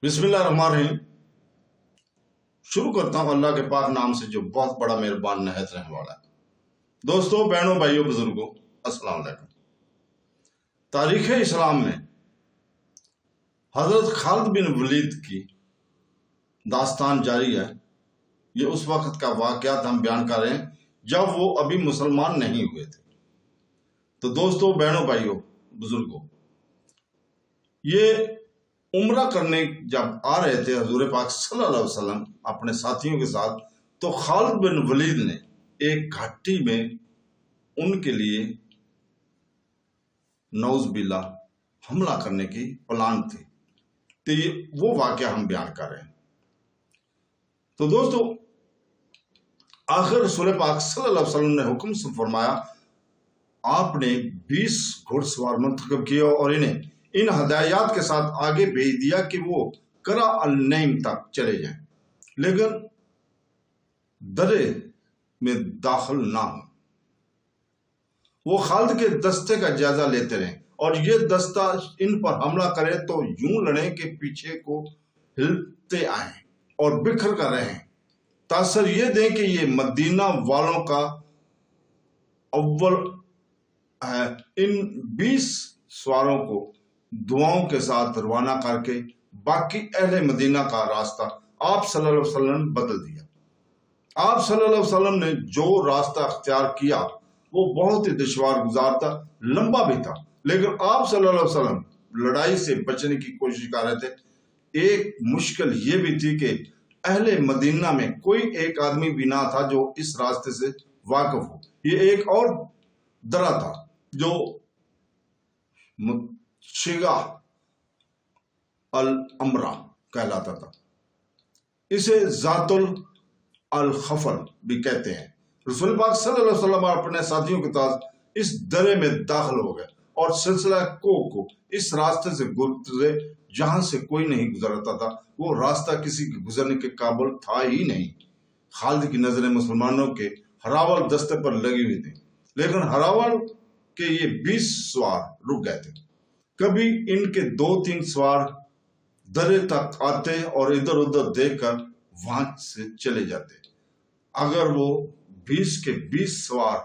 بسم اللہ الرحمن الرحیم۔ شروع کرتا ہوں اللہ کے پاک نام سے جو بہت بڑا مہربان نہایت رحم والا ہے۔ دوستوں، بہنوں، بھائیوں، بزرگوں، السلام علیکم۔ تاریخ اسلام میں حضرت خالد بن ولید کی داستان جاری ہے۔ یہ اس وقت کا واقعات ہم بیان کر رہے ہیں جب وہ ابھی مسلمان نہیں ہوئے تھے۔ تو دوستوں، بہنوں، بھائیوں، بزرگوں، یہ عمرہ کرنے جب آ رہے تھے حضور پاک صلی اللہ علیہ وسلم اپنے ساتھیوں کے ساتھ، تو خالد بن ولید نے ایک گھاٹی میں ان کے لیے نعوذ باللہ حملہ کرنے کی پلان تھی۔ تو یہ وہ واقعہ ہم بیان کر رہے ہیں۔ تو دوستو، آخر رسول پاک صلی اللہ علیہ وسلم نے حکم سے فرمایا، آپ نے 20 گھڑ سوار منتخب کیا اور انہیں ان ہدایات کے ساتھ آگے بھیج دیا کہ وہ کرا النیم تک چلے جائیں، لیکن درے میں داخل نہ ہوں۔ وہ خالد کے دستے کا جائزہ لیتے رہیں، اور یہ دستہ ان پر حملہ کرے تو یوں لڑیں کہ پیچھے کو ہلتے آئیں اور بکھر کر رہیں۔ تاثر یہ دیں کہ یہ مدینہ والوں کا اول ہے۔ ان 20 سواروں کو دعاؤں کے ساتھ روانہ کر کے باقی اہل مدینہ کا راستہ آپ صلی اللہ علیہ وسلم نے بدل دیا۔ آپ صلی اللہ علیہ وسلم نے جو راستہ اختیار کیا وہ بہت ہی دشوار گزار تھا، لمبا بھی تھا، لیکن آپ صلی اللہ علیہ وسلم لڑائی سے بچنے کی کوشش کر رہے تھے۔ ایک مشکل یہ بھی تھی کہ اہل مدینہ میں کوئی ایک آدمی بھی نہ تھا جو اس راستے سے واقف ہو۔ یہ ایک اور درہ تھا جو شگا الامرا کہلاتا تھا۔ اسے ذات الخفل بھی کہتے ہیں۔ رسول پاک صلی اللہ علیہ وسلم اپنے ساتھیوں کے ساتھ اس درے میں داخل ہو گئے اور سلسلہ کو اس راستے سے گزرے جہاں سے کوئی نہیں گزرتا تھا۔ وہ راستہ کسی کے گزرنے کے قابل تھا ہی نہیں۔ خالد کی نظریں مسلمانوں کے ہراول دستے پر لگی ہوئی تھی، لیکن ہراول کے یہ 20 سوار رک گئے تھے۔ کبھی ان کے 2-3 سوار درے تک آتے اور ادھر ادھر دیکھ کر وہاں سے چلے جاتے۔ اگر وہ 20 کے 20 سوار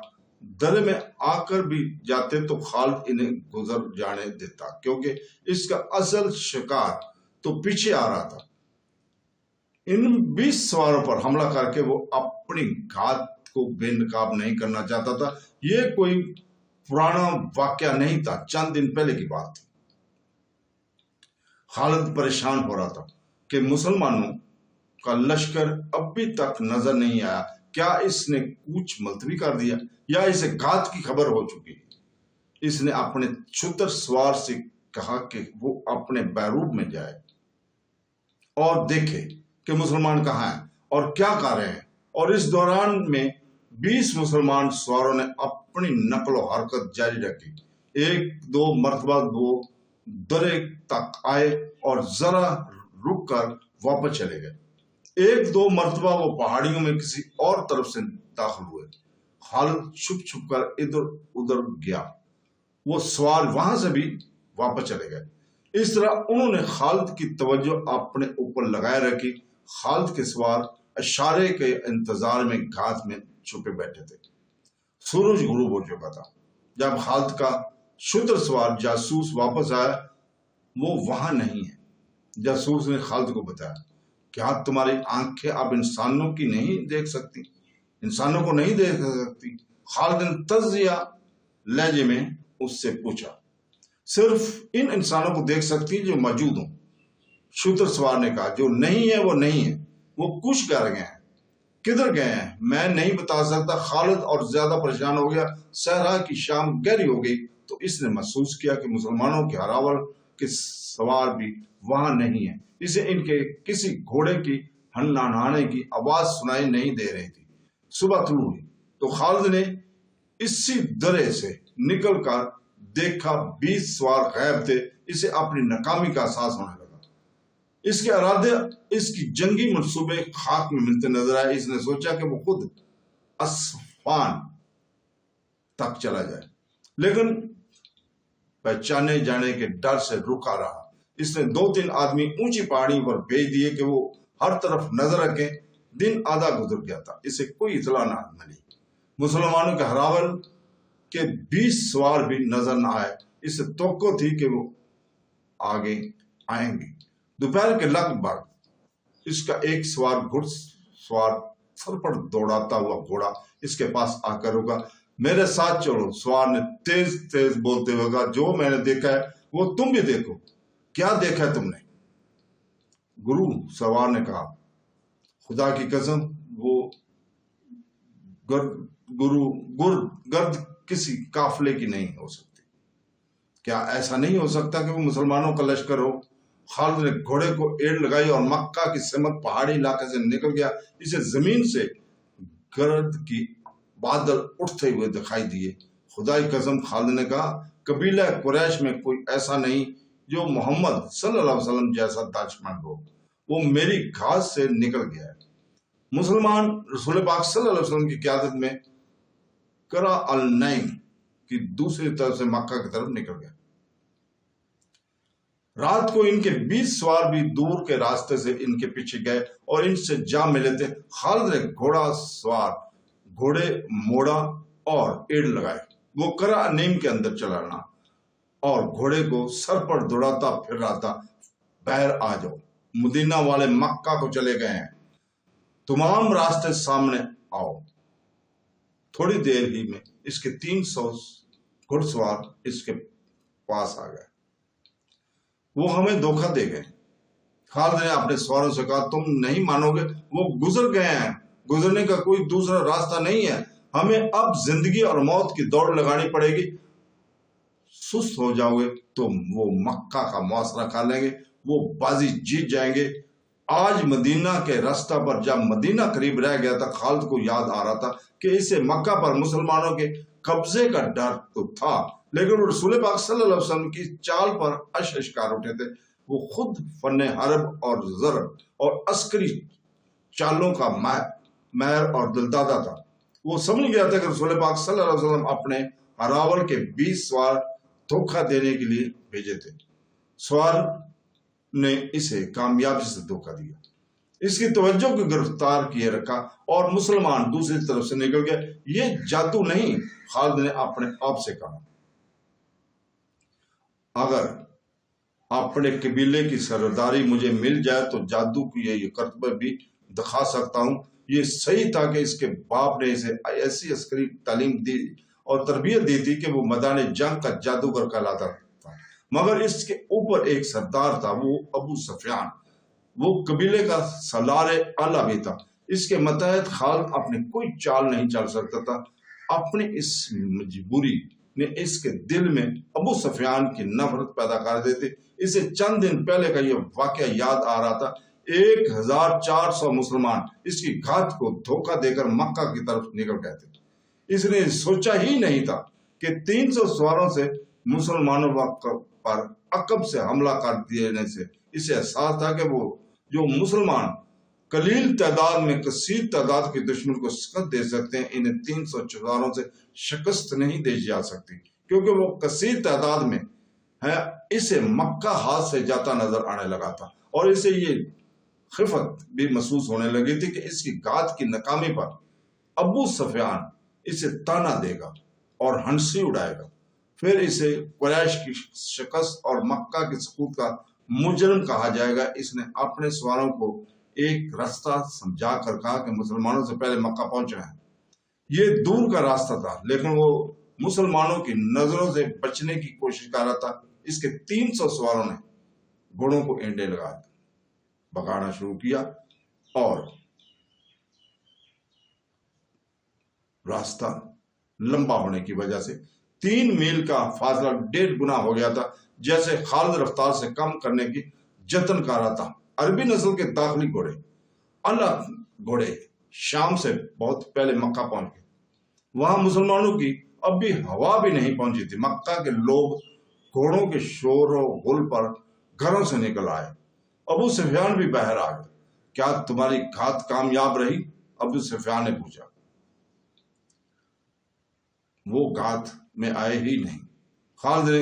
درے میں آ کر بھی جاتے تو خالد انہیں گزر جانے دیتا، کیونکہ اس کا اصل شکار تو پیچھے آ رہا تھا۔ ان 20 سواروں پر حملہ کر کے وہ اپنی گھات کو بے نقاب نہیں کرنا چاہتا تھا۔ یہ کوئی پرانا واقعہ نہیں تھا، چند دن پہلے کی بات تھی۔ خالد پریشان ہو رہا تھا کہ مسلمانوں کا لشکر ابھی تک نظر نہیں آیا۔ کیا اس نے کوچ ملتوی کر دیا یا اسے گھات کی خبر ہو چکی؟ اس نے اپنے چھتر سوار سے کہا کہ وہ اپنے بیروب میں جائے اور دیکھے کہ مسلمان کہاں ہیں اور کیا کر رہے ہیں۔ اور اس دوران میں 20 مسلمان سواروں نے اپنی نقل و حرکت جاری رکھی۔ 1-2 مرتبہ وہ درے تک آئے اور ذرا رک کر واپس چلے گئے۔ 1-2 مرتبہ وہ پہاڑیوں میں کسی اور طرف سے داخل ہوئے۔ خالد چھپ چھپ کر ادھر ادھر گیا۔ وہ سوار وہاں سے بھی واپس چلے گئے۔ اس طرح انہوں نے خالد کی توجہ اپنے اوپر لگائے رکھی۔ خالد کے سوار اشارے کے انتظار میں گھات میں چھپے بیٹھے تھے۔ سورج غروب ہو چکا تھا جب خالد کا شتر سوار جاسوس واپس آیا۔ وہ وہاں نہیں ہے۔ جاسوس نے خالد کو بتایا، کیا تمہاری آنکھیں اب انسانوں کی نہیں دیکھ سکتی؟ انسانوں کو نہیں دیکھ سکتی؟ خالد نے تجزیہ لہجے میں اس سے پوچھا۔ صرف ان انسانوں کو دیکھ سکتی جو موجود ہوں، شتر سوار نے کہا۔ جو نہیں ہے وہ نہیں ہے، وہ کچھ کر گئے ہیں۔ کدھر گئے ہیں میں نہیں بتا سکتا۔ خالد اور زیادہ پریشان ہو گیا۔ صحرا کی شام گہری ہو گئی تو اس نے محسوس کیا کہ مسلمانوں کے ہراول کے سوار بھی وہاں نہیں ہیں۔ اسے ان کے کسی گھوڑے کی ہنہنانے کی آواز سنائی نہیں دے رہی تھی۔ صبح طلوع ہوئی تو خالد نے اسی درے سے نکل کر دیکھا 20 سوار غائب تھے۔ اسے اپنی ناکامی کا احساس ہونے لگا۔ اس کے ارادے، اس کی جنگی منصوبے خاک میں ملتے نظر آئے۔ اس نے سوچا کہ وہ خود اصفہان تک چلا جائے، لیکن پہچانے جانے کے ڈر سے رکا رہا۔ اس نے 2-3 آدمی اونچی پہاڑی پر بھیج دیے کہ وہ ہر طرف نظر رکھیں۔ دن آدھا گزر گیا تھا، اسے کوئی اطلاع نہ ملی۔ مسلمانوں کے ہراول کے 20 سوار بھی نظر نہ آئے۔ اسے توقع تھی کہ وہ آگے آئیں گے۔ دوپہر کے لگ بھگ اس کا ایک گھڑ سوار سر پر دوڑاتا ہوا گھوڑا اس کے پاس آ کر رکا۔ میرے ساتھ چلو، سوار نے تیز تیز بولتے ہوئے کہا۔ جو میں نے دیکھا ہے وہ تم بھی دیکھو۔ کیا دیکھا ہے تم نے؟ گرو، سوار نے کہا، خدا کی قسم وہ گرد کسی قافلے کی نہیں ہو سکتی۔ کیا ایسا نہیں ہو سکتا کہ وہ مسلمانوں کا لشکر ہو؟ خالد نے گھوڑے کو ایڑ لگائی اور مکہ کی سمت پہاڑی علاقے سے نکل گیا۔ اسے زمین سے گرد کی بادل اٹھتے ہوئے دکھائی دیے۔ خدا کی قسم، خالد نے کہا، قبیلہ قریش میں کوئی ایسا نہیں جو محمد صلی اللہ علیہ وسلم جیسا دانشمند ہو۔ وہ میری گھاٹ سے نکل گیا ہے۔ مسلمان رسول پاک صلی اللہ علیہ وسلم کی قیادت میں کرا النین کی دوسری طرف سے مکہ کی طرف نکل گیا۔ رات کو ان کے 20 سوار بھی دور کے راستے سے ان کے پیچھے گئے اور ان سے جا ملے تھے۔ خالد نے گھوڑے موڑا اور ایڑ لگائے۔ وہ کرا النین کے اندر چلانا اور گھوڑے کو سر پر دوڑاتا پھر رہا تھا۔ باہر آ جاؤ، مدینہ والے مکہ کو چلے گئے ہیں، تمام راستے سامنے آؤ۔ تھوڑی دیر ہی میں اس کے 300 گھڑ سوار اس کے پاس آ گئے۔ وہ ہمیں دھوکہ دے گئے۔ خالد نے اپنے سواروں سے کہا، تم نہیں مانو گے، وہ گزر گئے ہیں، گزرنے کا کوئی دوسرا راستہ نہیں ہے۔ ہمیں اب زندگی اور موت کی دوڑ لگانی پڑے گی۔ سست ہو جاؤ گے تو وہ مکہ کا محاصرہ کر لیں گے، وہ بازی جیت جائیں گے۔ آج مدینہ کے راستہ پر جب مدینہ قریب رہ گیا تھا، خالد کو یاد آ رہا تھا کہ اسے مکہ پر مسلمانوں کے قبضے کا ڈر تو تھا، لیکن وہ رسول پاک صلی اللہ علیہ وسلم کی چال پر اشکار اٹھے تھے۔ وہ خود فن حرب اور زر اور عسکری چالوں کا ماہر اور دلدادہ تھا۔ وہ سمجھ گیا تھا کہ رسول پاک صلی اللہ علیہ وسلم اپنے ہراول کے 20 سوار دھوکہ دینے کے لیے بھیجے تھے۔ سوار نے اسے کامیابی سے دھوکہ دیا، اس کی توجہ کو گرفتار کیے رکھا اور مسلمان دوسری طرف سے نکل گئے۔ یہ جادو نہیں، خالد نے اپنے آپ سے کہا۔ اگر اپنے قبیلے کی سرداری مجھے مل جائے تو جادو کی یہ کرتبہ بھی دکھا سکتا ہوں۔ یہ صحیح تھا کہ اس کے باپ نے اسے ایسی عسکری تعلیم دی اور تربیت دی تھی کہ وہ میدان جنگ کا جادوگر کہلاتا تھا، مگر اس کے اوپر ایک سردار تھا، وہ ابو سفیان، وہ قبیلے کا سالار اعلیٰ بھی تھا۔ اس کے متحد خالد اپنی کوئی چال نہیں چل سکتا تھا۔ اپنی اس مجبوری نے اس کے دل میں ابو سفیان کی نفرت پیدا کر دی تھی۔ اسے چند دن پہلے کا یہ واقعہ یاد آ رہا تھا۔ 1400 مسلمان اس کی گھات کو دھوکہ دے کر مکہ کی طرف نکل گئے تھے۔ اس نے سوچا ہی نہیں تھا کہ 300 سواروں سے مسلمانوں پر عقب سے حملہ کر دینے سے اسے احساس تھا کہ وہ جو مسلمان قلیل تعداد میں کثیر تعداد کے دشمن کو شکست دے سکتے ہیں، انہیں 300 سواروں سے شکست نہیں دی جا سکتی، کیونکہ وہ کثیر تعداد میں ہے۔ اسے مکہ ہاتھ سے جاتا نظر آنے لگا تھا اور اسے یہ خفت بھی محسوس ہونے لگی تھی کہ اس کی گھات کی ناکامی پر ابو سفیان اسے تانا دے گا اور ہنسی اڑائے گا، پھر اسے قریش کی شکست اور مکہ کے سقوط کا مجرم کہا جائے گا۔ اس نے اپنے سواروں کو ایک راستہ سمجھا کر کہا کہ مسلمانوں سے پہلے مکہ پہنچنا ہے۔ یہ دور کا راستہ تھا، لیکن وہ مسلمانوں کی نظروں سے بچنے کی کوشش کر رہا تھا۔ اس کے 300 سواروں نے گھوڑوں کو اینڈے لگا بگانا شروع کیا اور راستہ لمبا ہونے کی وجہ سے 3 میل کا فاصلہ 1.5 گنا ہو گیا تھا۔ جیسے خالد رفتار سے کم کرنے کی جتن کر رہا تھا۔ عربی نسل کے داخلی گھوڑے الگ گھوڑے شام سے بہت پہلے مکہ پہنچ گئے۔ وہاں مسلمانوں کی اب بھی ہوا بھی نہیں پہنچی تھی۔ مکہ کے لوگ گھوڑوں کے شور و غل پر گھروں سے نکل آئے۔ ابو سفیان بھی باہر آ گئے۔ کیا تمہاری گھات کامیاب رہی؟ ابو سفیان نے پوچھا۔ وہ گھات میں آئے ہی نہیں، خالد نے